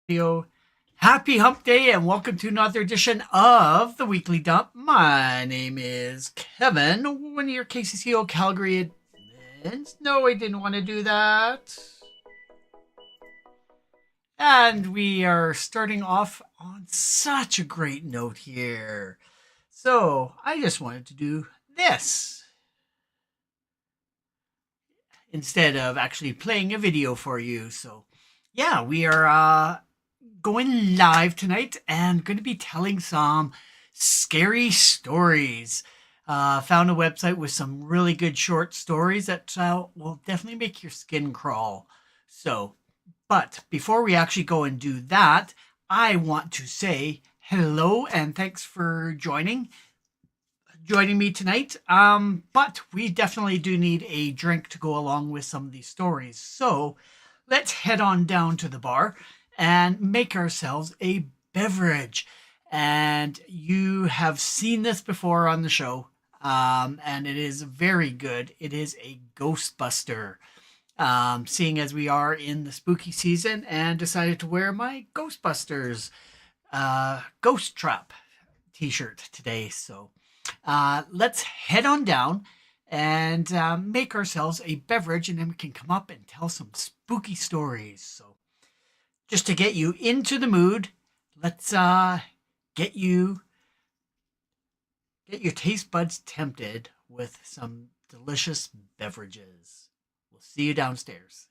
Video. Happy Hump Day and welcome to another edition of the Weekly Dump. My name is Kevin, one of your KCCO Calgary admins. No, I didn't want to do that. And we are starting off on such a great note here. So I just wanted to do this instead of actually playing a video for you. So yeah, we are going live tonight and going to be telling some scary stories. Found a website with some really good short stories that will definitely make your skin crawl. But before we actually go and do that, I want to say hello and thanks for joining me tonight. But we definitely do need a drink to go along with some of these stories. So let's head on down to the bar and make ourselves a beverage. And you have seen this before on the show, and it is very good. It is a Ghostbuster. Seeing as we are in the spooky season, and decided to wear my Ghostbusters Ghost Trap t-shirt today. So let's head on down and make ourselves a beverage, and then we can come up and tell some spooky stories. So just to get you into the mood, let's get your taste buds tempted with some delicious beverages. We'll see you downstairs.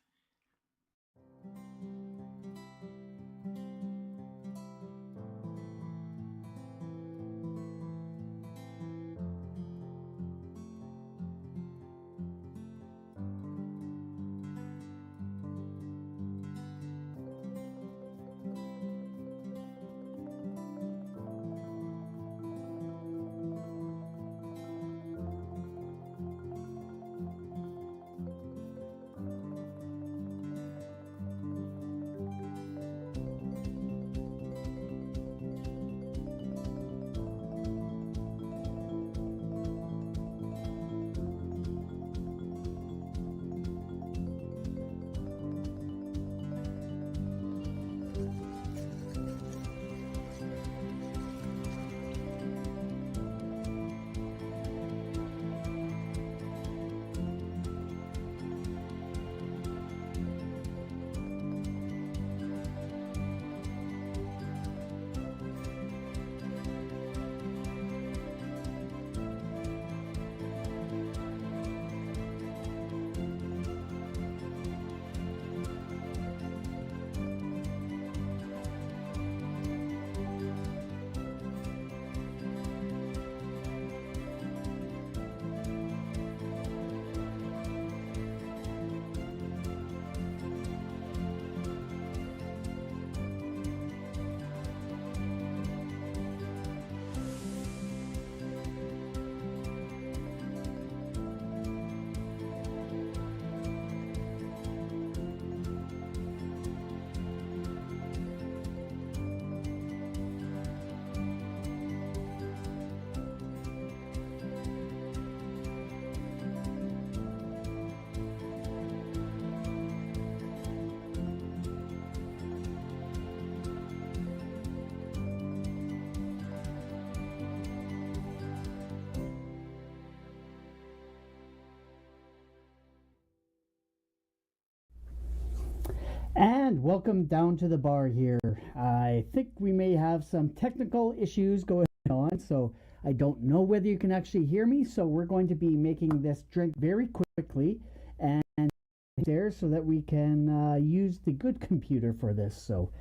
And welcome down to the bar here. I think we may have some technical issues going on, so I don't know whether you can actually hear me. So we're going to be making this drink very quickly and there so that we can use the good computer for this. So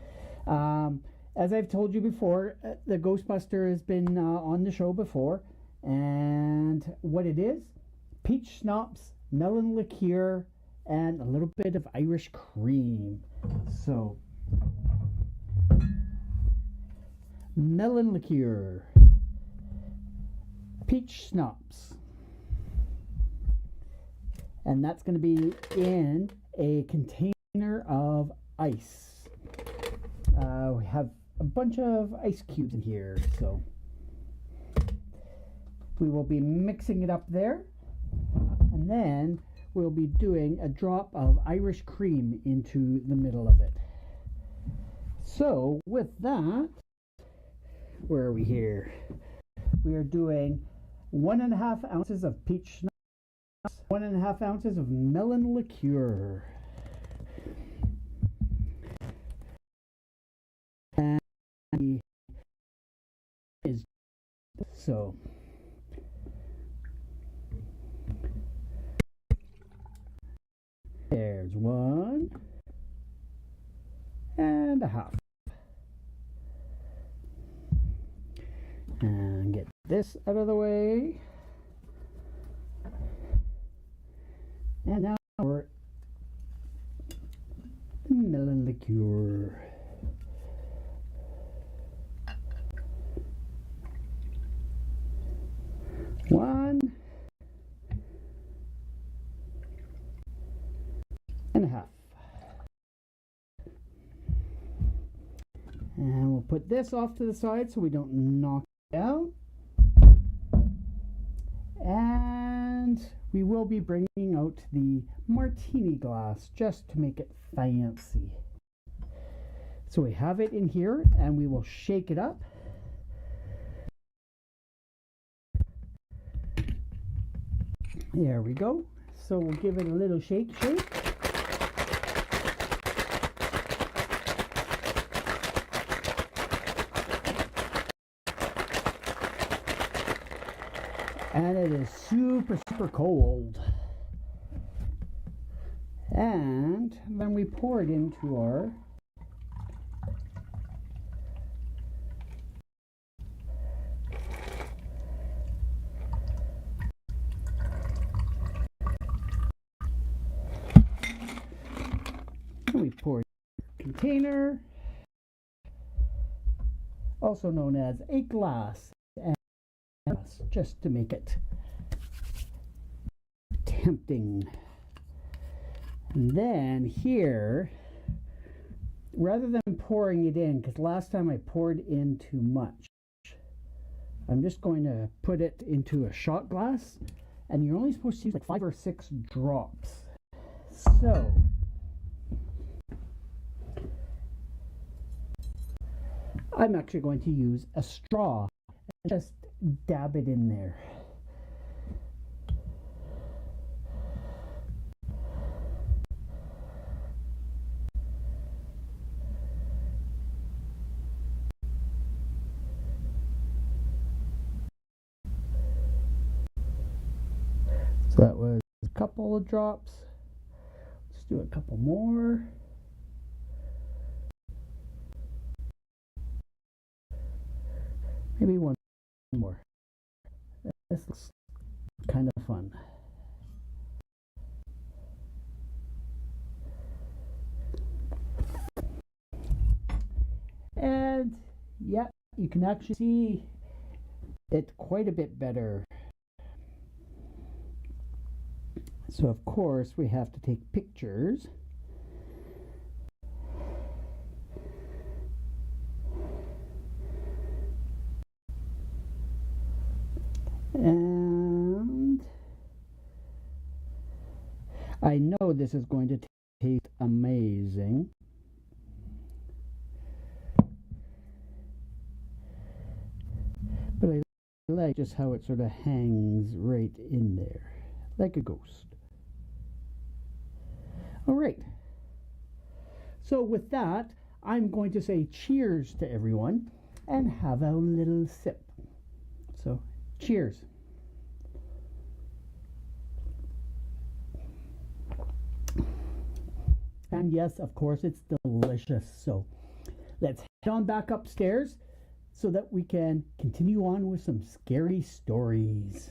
as I've told you before, the Ghostbuster has been on the show before. And what it is, peach schnapps, melon liqueur, and a little bit of Irish cream. So, melon liqueur, peach schnapps, and that's going to be in a container of ice. We have a bunch of ice cubes in here, so we will be mixing it up there, and then we'll be doing a drop of Irish cream into the middle of it. So with that, where are we here? We are doing 1.5 ounces of peach schnapps, 1.5 ounces of melon liqueur. And is so there's 1.5. And get this out of the way. And now for melon liqueur. One and a half. And we'll put this off to the side so we don't knock it out. And we will be bringing out the martini glass just to make it fancy. So we have it in here and we will shake it up. There we go. So we'll give it a little shake. And it is super cold. And then we pour it into our container, also known as a glass, and just to make it tempting. And then here, rather than pouring it in, because last time I poured in too much, I'm just going to put it into a shot glass, and you're only supposed to use like 5 or 6 drops. So I'm actually going to use a straw and just dab it in there. So that was a couple of drops. Let's do a couple more. Maybe one more. This looks kind of fun. And yeah, you can actually see it quite a bit better. So of course we have to take pictures. And I know this is going to taste amazing. But I like just how it sort of hangs right in there, like a ghost. All right. So with that, I'm going to say cheers to everyone and have a little sip. So cheers. And yes, of course, it's delicious. So let's head on back upstairs so that we can continue on with some scary stories.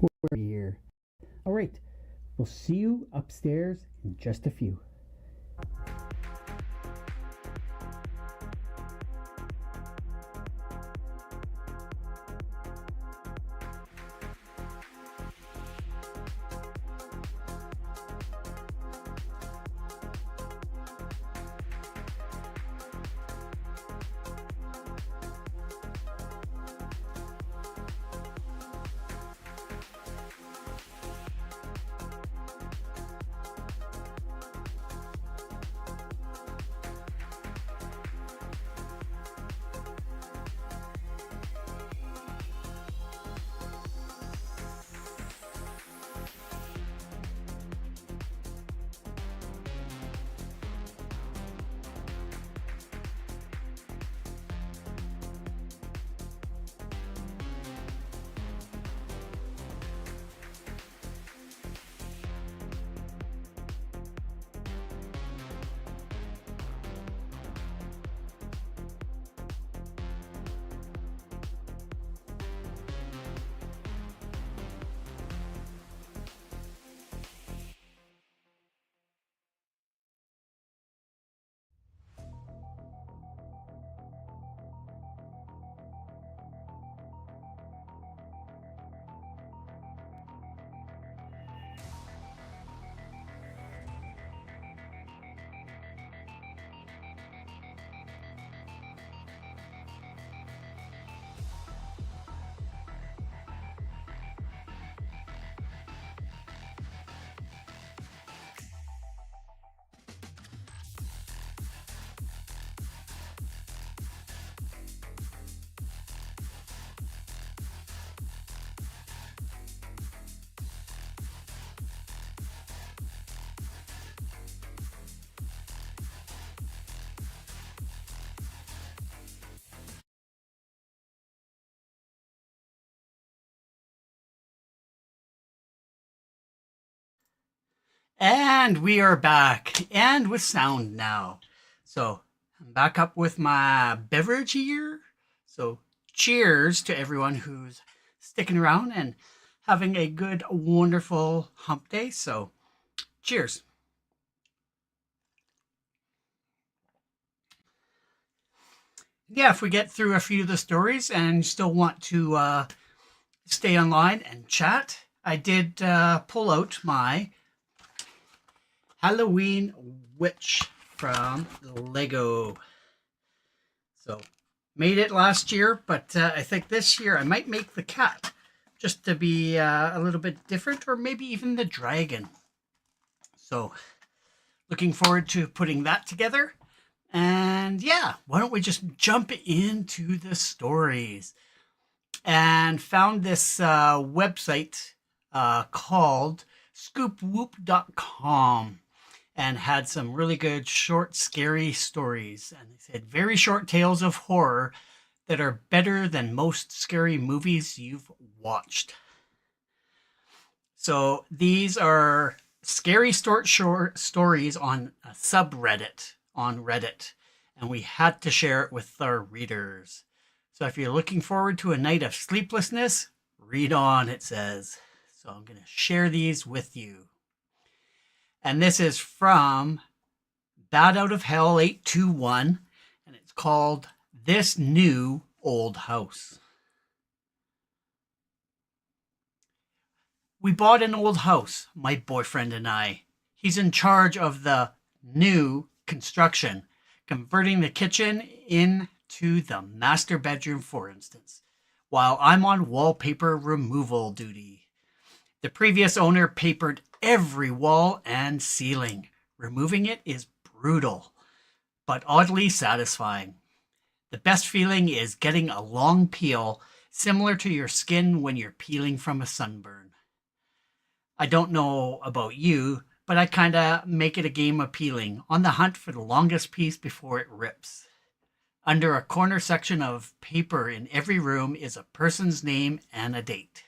We're here. All right, we'll see you upstairs in just a few. And we are back, and with sound now. So I'm back up with my beverage here. So cheers to everyone who's sticking around and having a good, wonderful hump day. So cheers. Yeah, if we get through a few of the stories and you still want to stay online and chat, I did pull out my Halloween witch from Lego. So made it last year, but I think this year I might make the cat just to be a little bit different, or maybe even the dragon. So looking forward to putting that together. And yeah, why don't we just jump into the stories? And found this website called scoopwhoop.com and had some really good short, scary stories. And they said very short tales of horror that are better than most scary movies you've watched. So these are scary short stories on a subreddit on Reddit, and we had to share it with our readers. So if you're looking forward to a night of sleeplessness, read on, it says. So I'm going to share these with you. And this is from Bad Out of Hell 821, and it's called This New Old House. We bought an old house, my boyfriend and I. He's in charge of the new construction, converting the kitchen into the master bedroom, for instance, while I'm on wallpaper removal duty. The previous owner papered every wall and ceiling. Removing it is brutal, but oddly satisfying. The best feeling is getting a long peel, similar to your skin when you're peeling from a sunburn. I don't know about you, but I kind of make it a game of peeling, on the hunt for the longest piece before it rips. Under a corner section of paper in every room is a person's name and a date.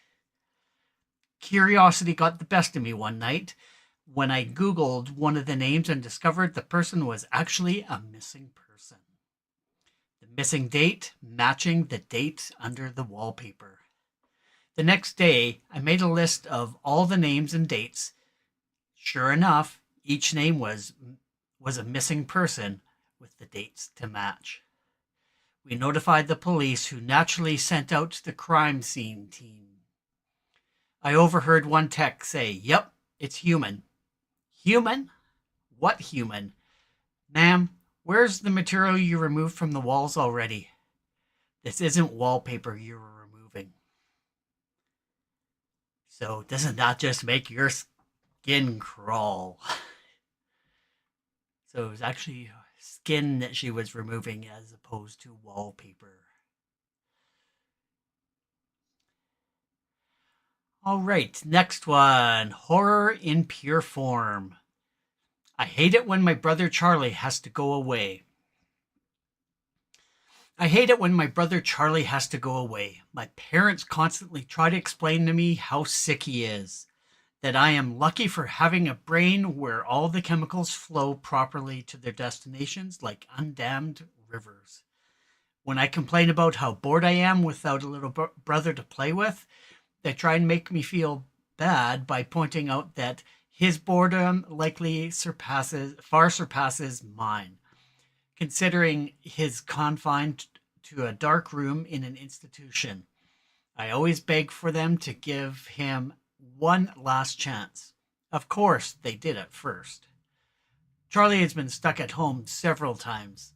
Curiosity got the best of me one night when I Googled one of the names and discovered the person was actually a missing person. The missing date matching the date under the wallpaper. The next day, I made a list of all the names and dates. Sure enough, each name was a missing person with the dates to match. We notified the police, who naturally sent out the crime scene team. I overheard one tech say, "Yep, it's human." Human? What human? Ma'am, where's the material you removed from the walls already? This isn't wallpaper you were removing. So doesn't that just make your skin crawl? So it was actually skin that she was removing as opposed to wallpaper. All right, next one. Horror in pure form. I hate it when my brother Charlie has to go away. I hate it when my brother Charlie has to go away. My parents constantly try to explain to me how sick he is, that I am lucky for having a brain where all the chemicals flow properly to their destinations like undammed rivers. When I complain about how bored I am without a little brother to play with, they try and make me feel bad by pointing out that his boredom likely far surpasses mine, considering his confined to a dark room in an institution. I always beg for them to give him one last chance. Of course, they did at first. Charlie has been stuck at home several times,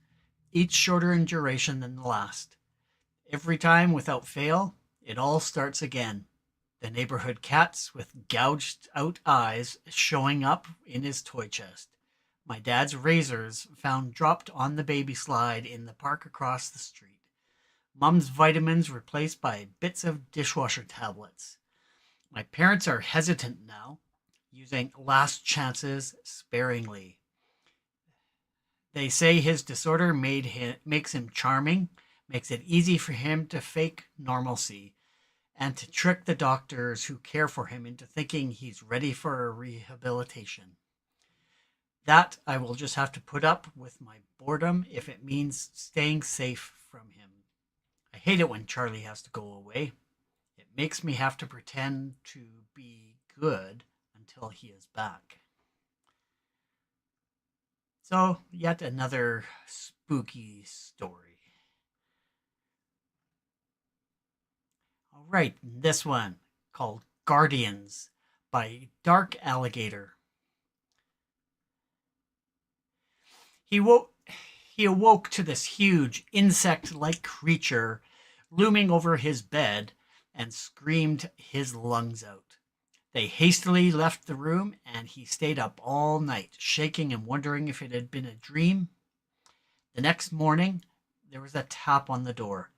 each shorter in duration than the last. Every time, without fail, it all starts again. The neighborhood cats with gouged out eyes showing up in his toy chest. My dad's razors found dropped on the baby slide in the park across the street. Mom's vitamins replaced by bits of dishwasher tablets. My parents are hesitant now, using last chances sparingly. They say his disorder makes him charming, makes it easy for him to fake normalcy, and to trick the doctors who care for him into thinking he's ready for a rehabilitation. That I will just have to put up with my boredom if it means staying safe from him. I hate it when Charlie has to go away. It makes me have to pretend to be good until he is back. So, yet another spooky story. All right, this one called Guardians by Dark Alligator. He woke he awoke to this huge insect-like creature looming over his bed and screamed his lungs out. They hastily left the room and he stayed up all night, shaking and wondering if it had been a dream. The next morning, there was a tap on the door.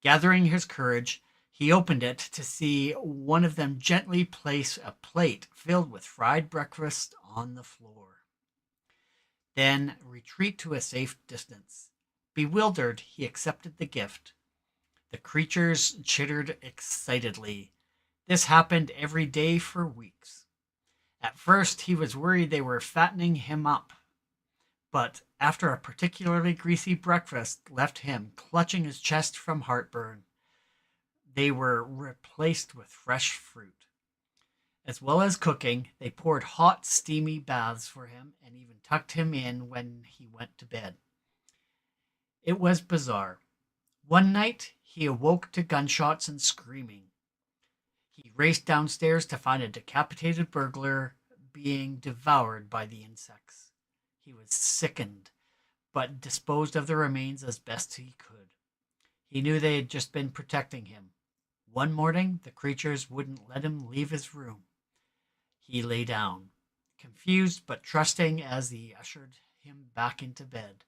Gathering his courage, he opened it to see one of them gently place a plate filled with fried breakfast on the floor. Then retreat to a safe distance. Bewildered, he accepted the gift. The creatures chittered excitedly. This happened every day for weeks. At first, he was worried they were fattening him up, but after a particularly greasy breakfast left him clutching his chest from heartburn, they were replaced with fresh fruit. As well as cooking, they poured hot, steamy baths for him and even tucked him in when he went to bed. It was bizarre. One night, he awoke to gunshots and screaming. He raced downstairs to find a decapitated burglar being devoured by the insects. He was sickened, but disposed of the remains as best he could. He knew they had just been protecting him. One morning, the creatures wouldn't let him leave his room. He lay down, confused but trusting as they ushered him back into bed.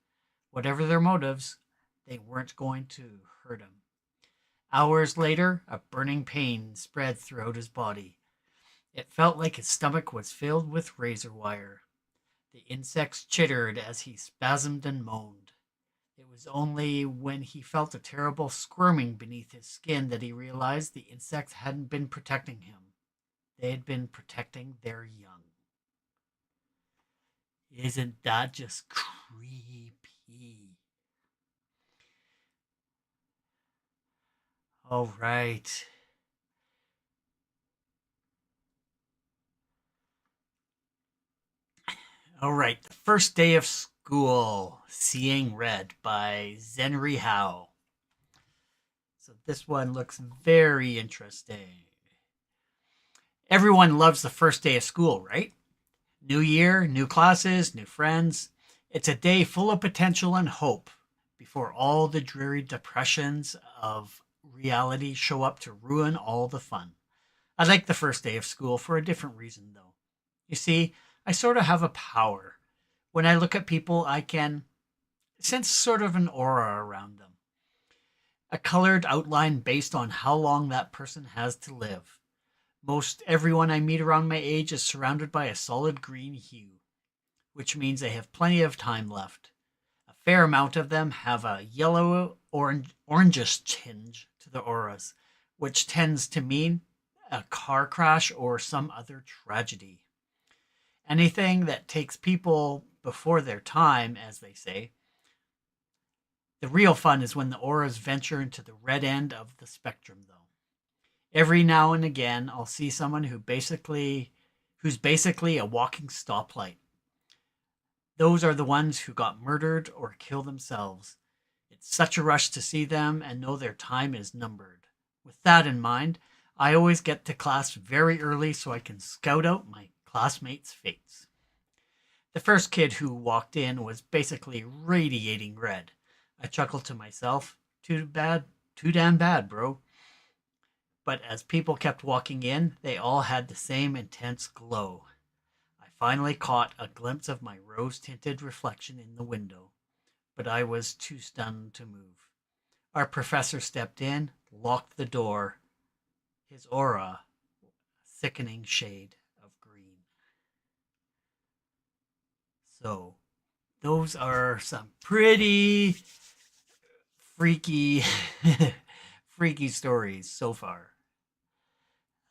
Whatever their motives, they weren't going to hurt him. Hours later, a burning pain spread throughout his body. It felt like his stomach was filled with razor wire. The insects chittered as he spasmed and moaned. It was only when he felt a terrible squirming beneath his skin that he realized the insects hadn't been protecting him. They had been protecting their young. Isn't that just creepy? All right. All right. The First Day of School, Seeing Red by Zenri Howe. So this one looks very interesting. Everyone loves the first day of school, right? New year, new classes, new friends. It's a day full of potential and hope before all the dreary depressions of reality show up to ruin all the fun. I like the first day of school for a different reason, though. You see, I sort of have a power. When I look at people, I can sense sort of an aura around them, a colored outline based on how long that person has to live. Most everyone I meet around my age is surrounded by a solid green hue, which means they have plenty of time left. A fair amount of them have a yellow orangish tinge to their auras, which tends to mean a car crash or some other tragedy. Anything that takes people before their time, as they say. The real fun is when the auras venture into the red end of the spectrum, though. Every now and again, I'll see someone who's basically a walking stoplight. Those are the ones who got murdered or killed themselves. It's such a rush to see them and know their time is numbered. With that in mind, I always get to class very early so I can scout out my classmates' fates. The first kid who walked in was basically radiating red. I chuckled to myself, too damn bad, bro. But as people kept walking in, they all had the same intense glow. I finally caught a glimpse of my rose-tinted reflection in the window, but I was too stunned to move. Our professor stepped in, locked the door, his aura a thickening shade of green. So, those are some pretty freaky freaky stories so far.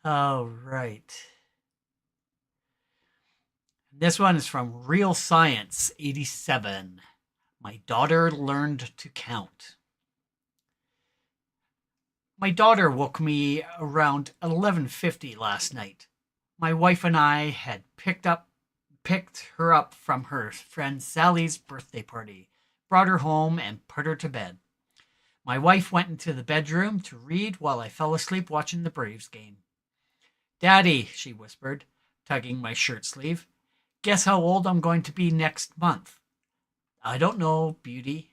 All right. This one is from Real Science 87. My daughter learned to count. My daughter woke me around 11:50 last night. My wife and I had picked her up from her friend Sally's birthday party, brought her home and put her to bed. My wife went into the bedroom to read while I fell asleep watching the Braves game. "Daddy," she whispered, tugging my shirt sleeve, "guess how old I'm going to be next month?" "I don't know, beauty,"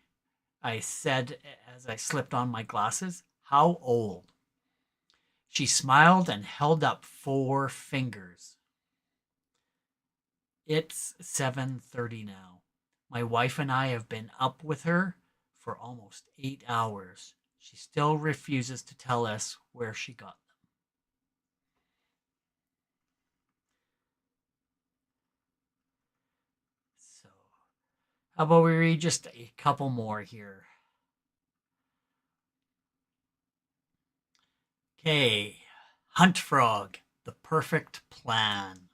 I said as I slipped on my glasses. "How old?" She smiled and held up 4 fingers. "It's 7:30 now. My wife and I have been up with her for almost 8 hours. She still refuses to tell us where she got them." So, how about we read just a couple more here? Okay. Hunt Frog, The Perfect Plan.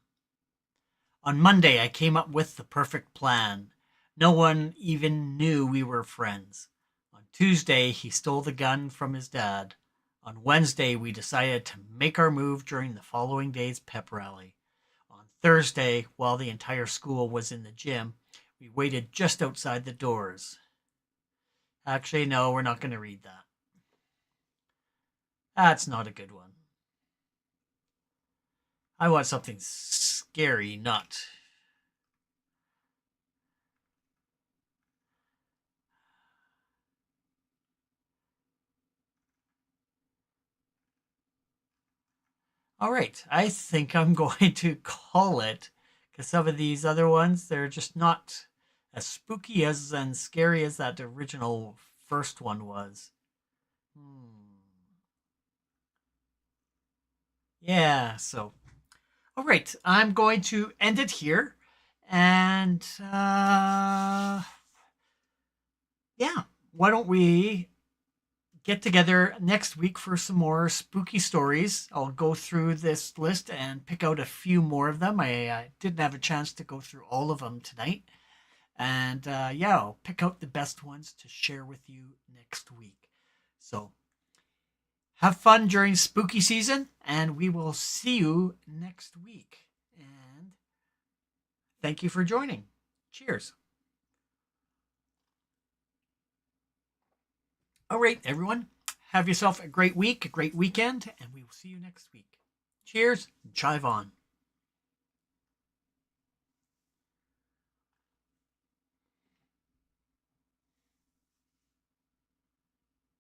On Monday, I came up with the perfect plan. No one even knew we were friends. On Tuesday, he stole the gun from his dad. On Wednesday, we decided to make our move during the following day's pep rally. On Thursday, while the entire school was in the gym, we waited just outside the doors. Actually, no, we're not going to read that. That's not a good one. I want something scary, not. All right, I think I'm going to call it because some of these other ones, they're just not as spooky as and scary as that original first one was. Hmm. Yeah, so, all right, I'm going to end it here. And yeah, why don't we get together next week for some more spooky stories? I'll go through this list and pick out a few more of them. I didn't have a chance to go through all of them tonight. And yeah, I'll pick out the best ones to share with you next week. So have fun during spooky season, and we will see you next week. And thank you for joining. Cheers. All right, everyone. Have yourself a great week, a great weekend, and we will see you next week. Cheers and chive on.